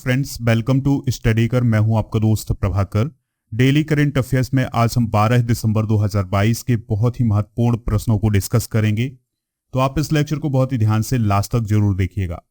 Friends, welcome to study कर। मैं हूं आपका दोस्त प्रभाकर। डेली करंट अफेयर्स में आज हम 12 दिसंबर 2022 के बहुत ही महत्वपूर्ण प्रश्नों को डिस्कस करेंगे। तो आप इस लेक्चर को बहुत ही ध्यान से लास्ट तक जरूर देखिएगा।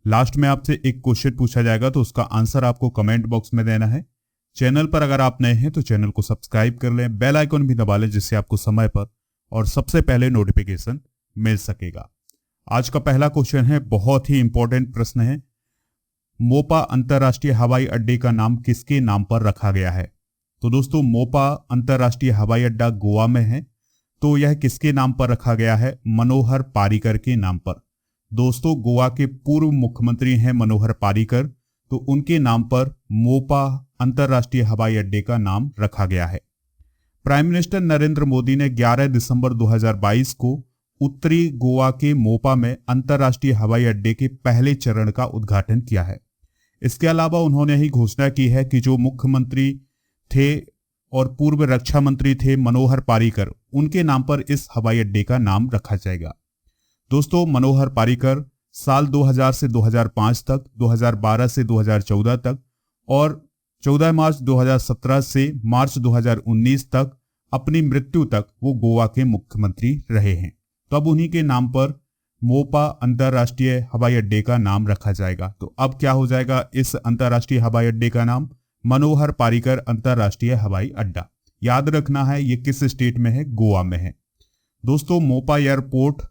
लास्ट में आपसे एक क्वेश्चन पूछा जाएगा, तो उसका आंसर आपको कमेंट बॉक्स में देना है। चैनल पर अगर आप नए हैं तो चैनल को सब्सक्राइब कर लें, बेल आइकन भी दबा लें, जिससे आपको समय पर और सबसे पहले नोटिफिकेशन मिल सकेगा। आज का पहला क्वेश्चन है, बहुत ही इंपॉर्टेंट प्रश्न है। मोपा अंतरराष्ट्रीय हवाई अड्डे का नाम किसके नाम पर रखा गया है? तो दोस्तों, मोपा अंतरराष्ट्रीय हवाई अड्डा गोवा में है, तो यह किसके नाम पर रखा गया है? मनोहर पारीकर के नाम पर। दोस्तों, गोवा के पूर्व मुख्यमंत्री हैं मनोहर पारीकर, तो उनके नाम पर मोपा अंतरराष्ट्रीय हवाई अड्डे का नाम रखा गया है। प्राइम मिनिस्टर नरेंद्र मोदी ने 11 दिसंबर 2022 को उत्तरी गोवा के मोपा में अंतरराष्ट्रीय हवाई अड्डे के पहले चरण का उद्घाटन किया है। इसके अलावा उन्होंने ही घोषणा की है कि जो मुख्यमंत्री थे और पूर्व रक्षा मंत्री थे मनोहर पारीकर, उनके नाम पर इस हवाई अड्डे का नाम रखा जाएगा। दोस्तों, मनोहर पारीकर साल 2000 से 2005 तक, 2012 से 2014 तक और 14 मार्च 2017 से मार्च 2019 तक, अपनी मृत्यु तक वो गोवा के मुख्यमंत्री रहे हैं। तो अब उन्हीं के नाम पर मोपा अंतरराष्ट्रीय हवाई अड्डे का नाम रखा जाएगा। तो अब क्या हो जाएगा इस अंतरराष्ट्रीय हवाई अड्डे का नाम? मनोहर पारीकर अंतरराष्ट्रीय हवाई अड्डा। याद रखना है ये किस स्टेट में है? गोवा में है। दोस्तों, मोपा एयरपोर्ट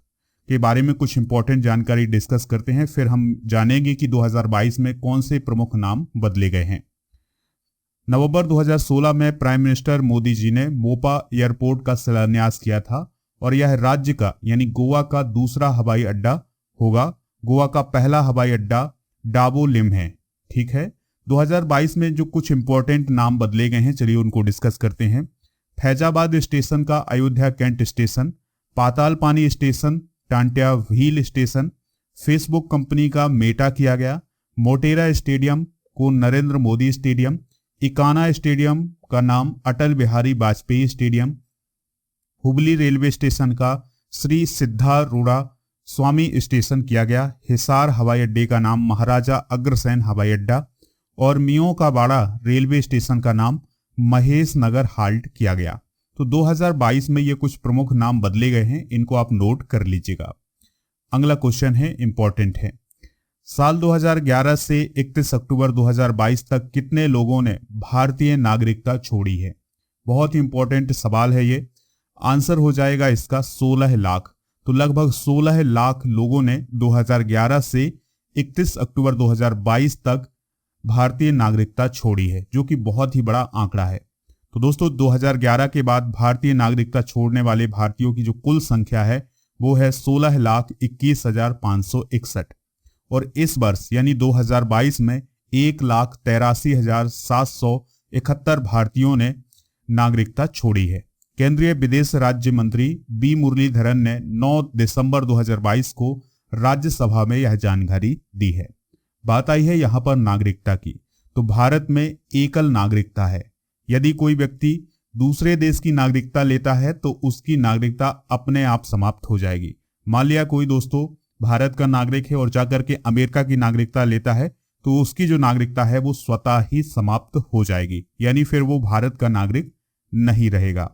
के बारे में कुछ इंपॉर्टेंट जानकारी डिस्कस करते हैं, फिर हम जानेंगे कि 2022 में कौन से प्रमुख नाम बदले गए हैं। नवंबर 2016 में प्राइम मिनिस्टर मोदी जी ने मोपा एयरपोर्ट का शिलान्यास किया था और यह राज्य का यानी गोवा का दूसरा हवाई अड्डा होगा। गोवा का पहला हवाई अड्डा डाबो लिम है। ठीक है। 2022 में जो कुछ इंपॉर्टेंट नाम बदले गए हैं, चलिए उनको डिस्कस करते हैं। फैजाबाद स्टेशन का Ayodhya cantt station, Patal Pani station Tantya व्हील स्टेशन, फेसबुक कंपनी का मेटा किया गया, मोटेरा स्टेडियम को नरेंद्र मोदी स्टेडियम, इकाना स्टेडियम का नाम Atal Bihari Vajpayee stadium, Hubli railway station का श्री सिद्धारूढ़ा स्वामी स्टेशन किया गया, हिसार हवाई अड्डे का नाम महाराजा अग्रसेन हवाई अड्डा और मियों का बाड़ा रेलवे स्टेशन का नाम महेश नगर हाल्ट किया गया। तो 2022 में ये कुछ प्रमुख नाम बदले गए हैं, इनको आप नोट कर लीजिएगा। अगला क्वेश्चन है, इंपॉर्टेंट है। साल 2011 से 31 अक्टूबर 2022 तक कितने लोगों ने भारतीय नागरिकता छोड़ी है? बहुत ही इंपॉर्टेंट सवाल है ये। आंसर हो जाएगा इसका 16 लाख। तो लगभग 16 लाख लोगों ने 2011 से 31 अक्टूबर 2022 तक भारतीय नागरिकता छोड़ी है, जो कि बहुत ही बड़ा आंकड़ा है। तो दोस्तों, 2011 के बाद भारतीय नागरिकता छोड़ने वाले भारतीयों की जो कुल संख्या है वो है 16,21,561 और इस वर्ष यानी 2022 में 1,83,771 भारतीयों ने नागरिकता छोड़ी है। केंद्रीय विदेश राज्य मंत्री बी मुरलीधरन ने 9 दिसंबर 2022 को राज्यसभा में यह जानकारी दी है। बात आई है यहां पर नागरिकता की। तो भारत में एकल नागरिकता है। यदि कोई व्यक्ति दूसरे देश की नागरिकता लेता है तो उसकी नागरिकता अपने आप समाप्त हो जाएगी। मान लिया कोई दोस्तों भारत का नागरिक है और जाकर के अमेरिका की नागरिकता लेता है, तो उसकी जो नागरिकता है वो स्वतः ही समाप्त हो जाएगी, यानी फिर वो भारत का नागरिक नहीं रहेगा।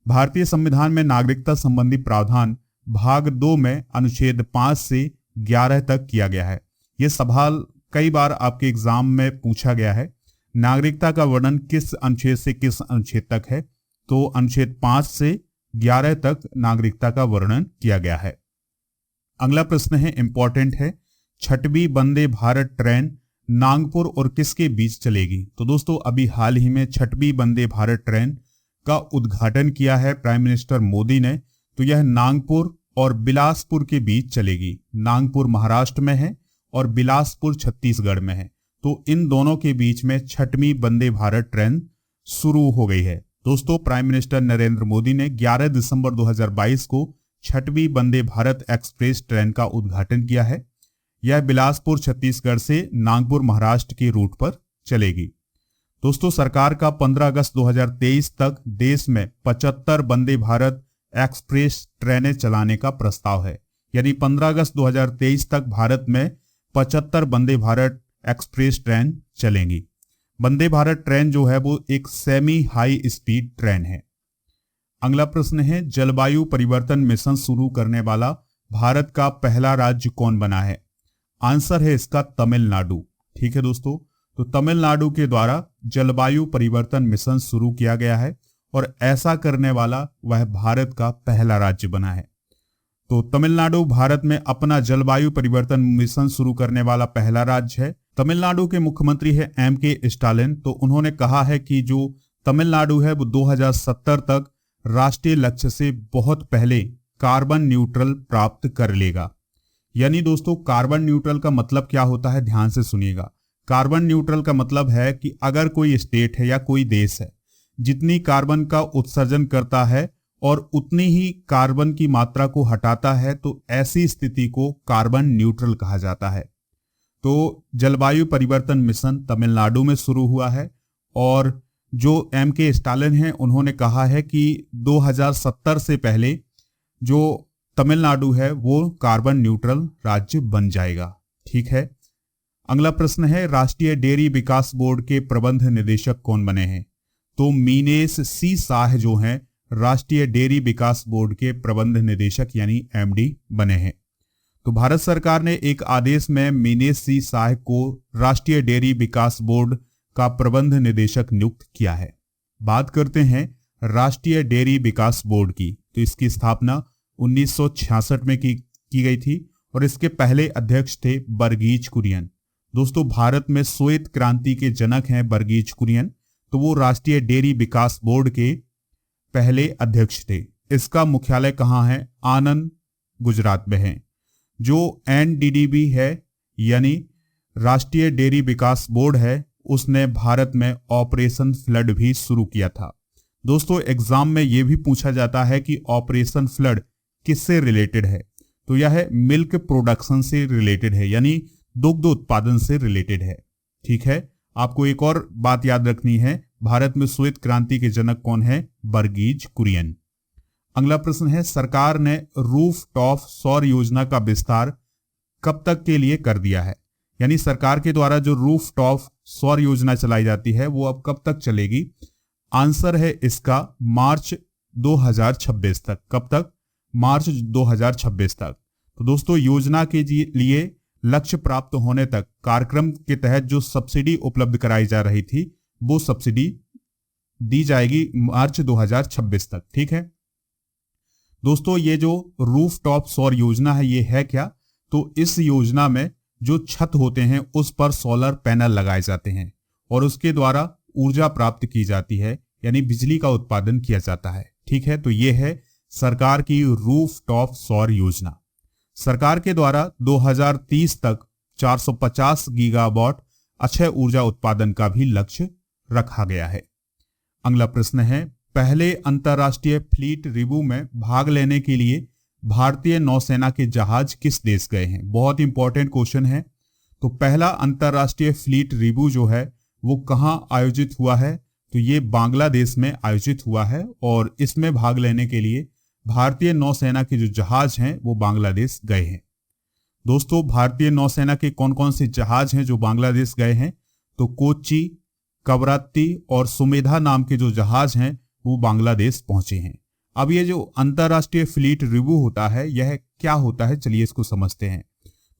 भारतीय संविधान में नागरिकता संबंधी प्रावधान भाग 2 में अनुच्छेद 5 से 11 तक किया गया है। यह सवाल कई बार आपके एग्जाम में पूछा गया है। नागरिकता का वर्णन किस अनुच्छेद से किस अनुच्छेद तक है? तो अनुच्छेद 5 से 11 तक नागरिकता का वर्णन किया गया है। अगला प्रश्न है, इंपॉर्टेंट है। 6वीं वंदे भारत ट्रेन नागपुर और किसके बीच चलेगी? तो दोस्तों, अभी हाल ही में 6वीं वंदे भारत ट्रेन का उद्घाटन किया है प्राइम मिनिस्टर मोदी ने। तो यह नागपुर और बिलासपुर के बीच चलेगी। नागपुर महाराष्ट्र में है और बिलासपुर छत्तीसगढ़ में है। तो इन दोनों के बीच में 6वीं वंदे भारत ट्रेन शुरू हो गई है। दोस्तों, प्राइम मिनिस्टर नरेंद्र मोदी ने 11 दिसंबर 2022 को 6वीं वंदे भारत एक्सप्रेस ट्रेन का उद्घाटन किया है। यह बिलासपुर छत्तीसगढ़ से नागपुर महाराष्ट्र के रूट पर चलेगी। दोस्तों, सरकार का 15 अगस्त 2023 तक देश में 75 वंदे भारत एक्सप्रेस ट्रेनें चलाने का प्रस्ताव है। यानी 15 अगस्त 2023 तक भारत में 75 वंदे भारत एक्सप्रेस ट्रेन चलेंगी। वंदे भारत ट्रेन जो है वो एक सेमी हाई स्पीड ट्रेन है। अगला प्रश्न है, जलवायु परिवर्तन मिशन शुरू करने वाला भारत का पहला राज्य कौन बना है? आंसर है इसका तमिलनाडु। ठीक है दोस्तों, तो तमिलनाडु के द्वारा जलवायु परिवर्तन मिशन शुरू किया गया है और ऐसा करने वाला वह भारत का पहला राज्य बना है। तो तमिलनाडु भारत में अपना जलवायु परिवर्तन मिशन शुरू करने वाला पहला राज्य है। तमिलनाडु के मुख्यमंत्री है M.K. स्टालिन। तो उन्होंने कहा है कि जो तमिलनाडु है वो 2070 तक राष्ट्रीय लक्ष्य से बहुत पहले कार्बन न्यूट्रल प्राप्त कर लेगा। यानी दोस्तों, कार्बन न्यूट्रल का मतलब क्या होता है, ध्यान से सुनिएगा। कार्बन न्यूट्रल का मतलब है कि अगर कोई स्टेट है या कोई देश है जितनी कार्बन का उत्सर्जन करता है और उतनी ही कार्बन की मात्रा को हटाता है, तो ऐसी स्थिति को कार्बन न्यूट्रल कहा जाता है। तो जलवायु परिवर्तन मिशन तमिलनाडु में शुरू हुआ है और जो M.K. स्टालिन हैं उन्होंने कहा है कि 2070 से पहले जो तमिलनाडु है वो कार्बन न्यूट्रल राज्य बन जाएगा। ठीक है, अगला प्रश्न है, राष्ट्रीय डेयरी विकास बोर्ड के प्रबंध निदेशक कौन बने हैं? तो मीनेश सी शाह जो हैं राष्ट्रीय डेयरी विकास बोर्ड के प्रबंध निदेशक यानी MD बने हैं। तो भारत सरकार ने एक आदेश में मीनेश सी शाह को राष्ट्रीय डेयरी विकास बोर्ड का प्रबंध निदेशक नियुक्त किया है। बात करते हैं राष्ट्रीय डेयरी विकास बोर्ड की। तो इसकी स्थापना 1966 में की गई थी और इसके पहले अध्यक्ष थे वर्गीज कुरियन। दोस्तों, भारत में श्वेत क्रांति के जनक हैं वर्गीज कुरियन, तो वो राष्ट्रीय डेयरी विकास बोर्ड के पहले अध्यक्ष थे। इसका मुख्यालय कहाँ है? आनंद, गुजरात में है। जो NDDB है यानी राष्ट्रीय डेयरी विकास बोर्ड है, उसने भारत में ऑपरेशन फ्लड भी शुरू किया था। दोस्तों, एग्जाम में यह भी पूछा जाता है कि ऑपरेशन फ्लड किससे रिलेटेड है? तो यह है मिल्क प्रोडक्शन से रिलेटेड है, यानी दुग्ध उत्पादन से रिलेटेड है। ठीक है, आपको एक और बात याद रखनी है, भारत में श्वेत क्रांति के जनक कौन है? वर्गीज कुरियन। अगला प्रश्न है, सरकार ने रूफ टॉप सौर योजना का विस्तार कब तक के लिए कर दिया है? यानी सरकार के द्वारा जो रूफ टॉप सौर योजना चलाई जाती है वो अब कब तक चलेगी? आंसर है इसका मार्च 2026 तक। कब तक? मार्च 2026 तक। तो दोस्तों, योजना के लिए लक्ष्य प्राप्त होने तक कार्यक्रम के तहत जो सब्सिडी उपलब्ध कराई जा रही थी वो सब्सिडी दी जाएगी मार्च 2026 तक। ठीक है दोस्तों, ये जो रूफ टॉप सौर योजना है ये है क्या? तो इस योजना में जो छत होते हैं उस पर सोलर पैनल लगाए जाते हैं और उसके द्वारा ऊर्जा प्राप्त की जाती है, यानी बिजली का उत्पादन किया जाता है। ठीक है, तो ये है सरकार की रूफ टॉप सौर योजना। सरकार के द्वारा 2030 तक 450 गीगावाट अक्षय ऊर्जा उत्पादन का भी लक्ष्य रखा गया है। अगला प्रश्न है, पहले अंतर्राष्ट्रीय फ्लीट रिव्यू में भाग लेने के लिए भारतीय नौसेना के जहाज किस देश गए हैं? बहुत इंपॉर्टेंट क्वेश्चन है। तो पहला अंतर्राष्ट्रीय फ्लीट रिव्यू जो है वो कहाँ आयोजित हुआ है? तो ये बांग्लादेश में आयोजित हुआ है और इसमें भाग लेने के लिए भारतीय नौसेना के जो जहाज हैं वो बांग्लादेश गए हैं। दोस्तों, भारतीय नौसेना के कौन कौन से जहाज हैं जो बांग्लादेश गए हैं? तो कोच्चि, कवरात्ती और सुमेधा नाम के जो जहाज हैं वो बांग्लादेश पहुंचे हैं। अब ये जो अंतर्राष्ट्रीय फ्लीट रिव्यू होता है यह क्या होता है, चलिए इसको समझते हैं।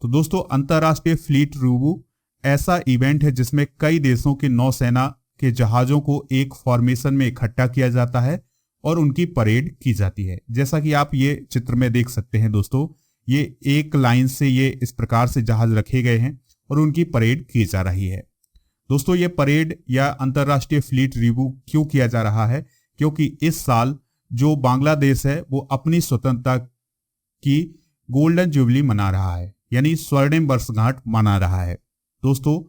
तो दोस्तों, अंतर्राष्ट्रीय फ्लीट रिव्यू ऐसा इवेंट है जिसमें कई देशों के नौसेना के जहाजों को एक फॉर्मेशन में इकट्ठा किया जाता है और उनकी परेड की जाती है। जैसा कि आप ये चित्र में देख सकते हैं दोस्तों, ये एक लाइन से ये इस प्रकार से जहाज रखे गए हैं और उनकी परेड की जा रही है। दोस्तों, ये परेड या अंतर्राष्ट्रीय फ्लीट रिव्यू क्यों किया जा रहा है? क्योंकि इस साल जो बांग्लादेश है वो अपनी स्वतंत्रता की गोल्डन जुबली मना रहा है, यानी स्वर्णिम वर्षगांठ मना रहा है दोस्तों।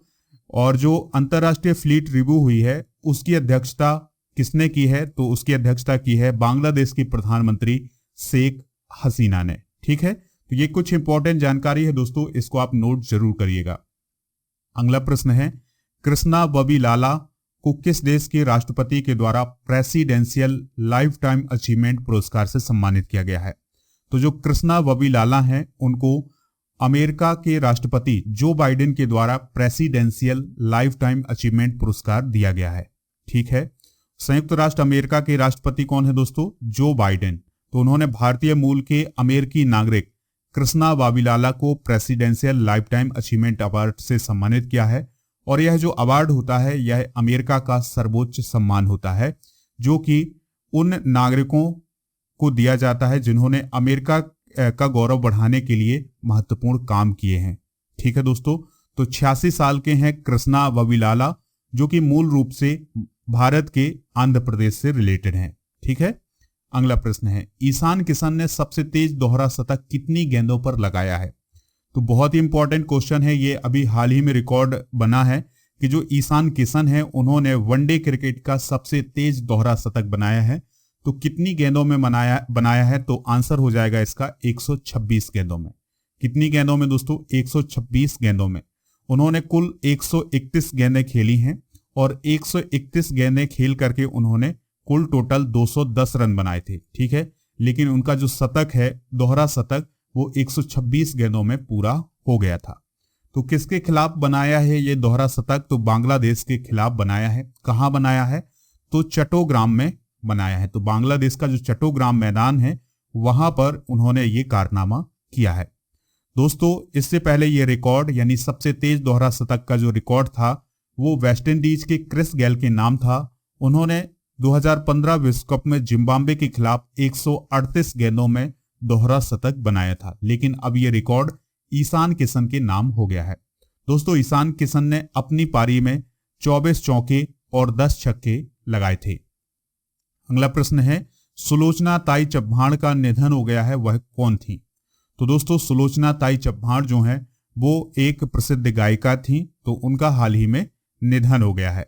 और जो अंतर्राष्ट्रीय फ्लीट रिव्यू हुई है उसकी अध्यक्षता किसने की है? तो उसकी अध्यक्षता की है बांग्लादेश की प्रधानमंत्री शेख हसीना ने। ठीक है, तो ये कुछ इंपॉर्टेंट जानकारी है दोस्तों, इसको आप नोट जरूर करिएगा। अगला प्रश्न है, कृष्णा वबीलाला को किस देश के राष्ट्रपति के द्वारा प्रेसिडेंशियल लाइफ टाइम अचीवमेंट पुरस्कार से सम्मानित किया गया है? तो जो कृष्णा वबीलाला हैं उनको अमेरिका के राष्ट्रपति जो बाइडेन के द्वारा प्रेसिडेंशियल लाइफ टाइम अचीवमेंट पुरस्कार दिया गया है। ठीक है, संयुक्त राष्ट्र अमेरिका के राष्ट्रपति कौन है दोस्तों? Joe Biden. तो उन्होंने भारतीय मूल के अमेरिकी नागरिक कृष्णा वाविलाला को presidential life time achievement award से सम्मानित किया है। और यह जो अवार्ड होता है यह अमेरिका का सर्वोच्च सम्मान होता है, जो कि उन नागरिकों को दिया जाता है जिन्होंने अमेरिका का गौरव बढ़ाने के लिए महत्वपूर्ण काम किए हैं। ठीक है दोस्तों, तो 86 साल के हैं कृष्णा वाविलाला, जो कि मूल रूप से भारत के आंध्र प्रदेश से रिलेटेड हैं। ठीक है, अगला प्रश्न है, ईशान किशन ने सबसे तेज दोहरा शतक कितनी गेंदों पर लगाया है? तो बहुत ही इंपॉर्टेंट क्वेश्चन है ये। अभी हाल ही में रिकॉर्ड बना है कि जो ईशान किशन है उन्होंने वनडे क्रिकेट का सबसे तेज दोहरा शतक बनाया है। तो कितनी गेंदों में बनाया है? तो आंसर हो जाएगा इसका 126 गेंदों में। कितनी गेंदों में दोस्तों? 126 गेंदों में। उन्होंने कुल 131 गेंदें खेली हैं और 131 गेंदें खेल करके उन्होंने कुल टोटल 210 रन बनाए थे। ठीक है, लेकिन उनका जो शतक है, दोहरा शतक, वो 126 गेंदों में पूरा हो गया था। तो किसके खिलाफ बनाया है ये दोहरा शतक? तो बांग्लादेश के खिलाफ बनाया है। कहां बनाया है? तो चट्टोग्राम में बनाया है। तो बांग्लादेश का जो चट्टोग्राम मैदान है वहां पर उन्होंने ये कारनामा किया है। दोस्तों, इससे पहले ये रिकॉर्ड यानी सबसे तेज दोहरा शतक का जो रिकॉर्ड था वो वेस्ट इंडीज के क्रिस गेल के नाम था। उन्होंने 2015 विश्व कप में जिम्बाब्वे के खिलाफ 138 गेंदों में दोहरा शतक बनाया था, लेकिन अब यह रिकॉर्ड ईशान किशन के नाम हो गया है। दोस्तों, ईशान किशन ने अपनी पारी में 24 चौके और 10 छक्के लगाए थे। अगला प्रश्न है, सुलोचना ताई चव्हाण का निधन हो गया है, वह कौन थी? तो दोस्तों, सुलोचना ताई चव्हाण जो है वो एक प्रसिद्ध गायिका थी। तो उनका हाल ही में निधन हो गया है।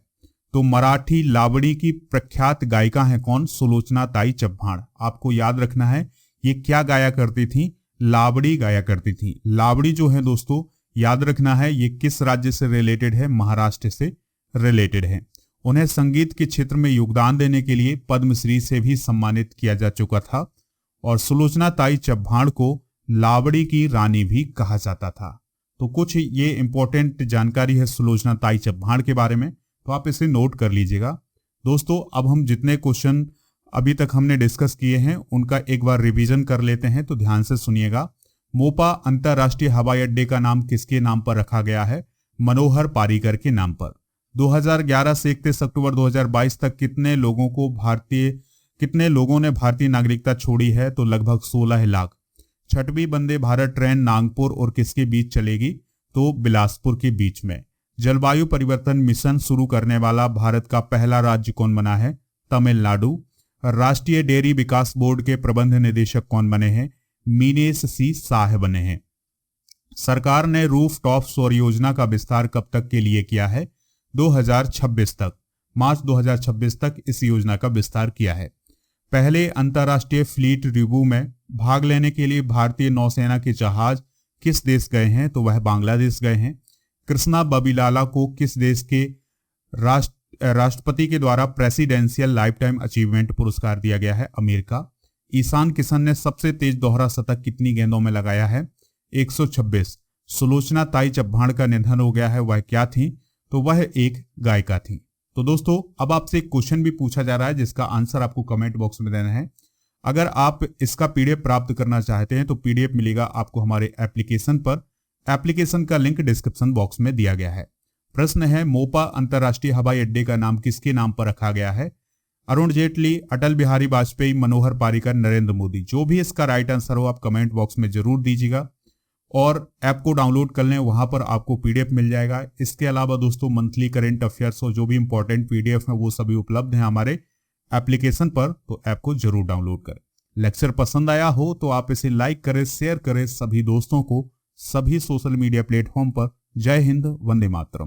तो मराठी लावणी की प्रख्यात गायिका है कौन? सुलोचना ताई चव्हाण। आपको याद रखना है ये क्या गाया करती थी? लावड़ी गाया करती थी। लावड़ी जो है दोस्तों, याद रखना है ये किस राज्य से रिलेटेड है? महाराष्ट्र से रिलेटेड है। उन्हें संगीत के क्षेत्र में योगदान देने के लिए पद्मश्री से भी सम्मानित किया जा चुका था। और सुलोचना ताई चव्हाण को लावड़ी की रानी भी कहा जाता था। तो कुछ ये इंपॉर्टेंट जानकारी है सुलोचना ताई चव्हाण के बारे में, तो आप इसे नोट कर लीजिएगा। दोस्तों, अब हम जितने क्वेश्चन अभी तक हमने डिस्कस किए हैं उनका एक बार रिवीजन कर लेते हैं, तो ध्यान से सुनिएगा। मोपा अंतरराष्ट्रीय हवाई अड्डे का नाम किसके नाम पर रखा गया है? मनोहर पारीकर के नाम पर। 2011 से 31 अक्टूबर 2022 तक कितने लोगों ने भारतीय नागरिकता छोड़ी है? तो लगभग 16 लाख। छठवीं वंदे भारत ट्रेन नागपुर और किसके बीच चलेगी? तो बिलासपुर के बीच में। जलवायु परिवर्तन मिशन शुरू करने वाला भारत का पहला राज्य कौन बना है? तमिलनाडु। राष्ट्रीय डेयरी विकास बोर्ड के प्रबंध निदेशक कौन बने हैं? मीनेश सी शाह बने हैं। सरकार ने रूफ टॉप सौर योजना का विस्तार कब तक के लिए किया है? 2026 तक। मार्च 2026 तक इस योजना का विस्तार किया है। पहले अंतर्राष्ट्रीय फ्लीट रिव्यू में भाग लेने के लिए भारतीय नौसेना के जहाज किस देश गए हैं? तो वह बांग्लादेश गए हैं। कृष्णा वाविलाला को किस देश के राष्ट्रपति के द्वारा प्रेसिडेंशियल लाइफ टाइम अचीवमेंट पुरस्कार दिया गया है? अमेरिका। ईशान किशन ने सबसे तेज दोहरा शतक कितनी गेंदों में लगाया है? 126। सुलोचना ताई चव्हाण का निधन हो गया है, वह क्या थी? तो वह एक गायिका थी। तो दोस्तों, अब आपसे एक क्वेश्चन भी पूछा जा रहा है जिसका आंसर आपको कमेंट बॉक्स में देना है। अगर आप इसका पीडीएफ प्राप्त करना चाहते हैं तो पीडीएफ मिलेगा आपको हमारे एप्लीकेशन पर। एप्लीकेशन का लिंक डिस्क्रिप्शन बॉक्स में दिया गया है। प्रश्न है, मोपा अंतरराष्ट्रीय हवाई अड्डे का नाम किसके नाम पर रखा गया है? अरुण जेटली, अटल बिहारी वाजपेयी, मनोहर पारीकर, नरेंद्र मोदी। जो भी इसका राइट आंसर हो आप कमेंट बॉक्स में जरूर दीजिएगा और ऐप को डाउनलोड कर लें, वहां पर आपको पीडीएफ मिल जाएगा। इसके अलावा दोस्तों मंथली करंट अफेयर्स और जो भी इंपॉर्टेंट पीडीएफ है वो सभी उपलब्ध हैं हमारे एप्लीकेशन पर, तो ऐप को जरूर डाउनलोड करें। लेक्चर पसंद आया हो तो आप इसे लाइक करें, शेयर करें सभी दोस्तों को, सभी सोशल मीडिया प्लेटफॉर्म पर। जय हिंद, वंदे मातरम।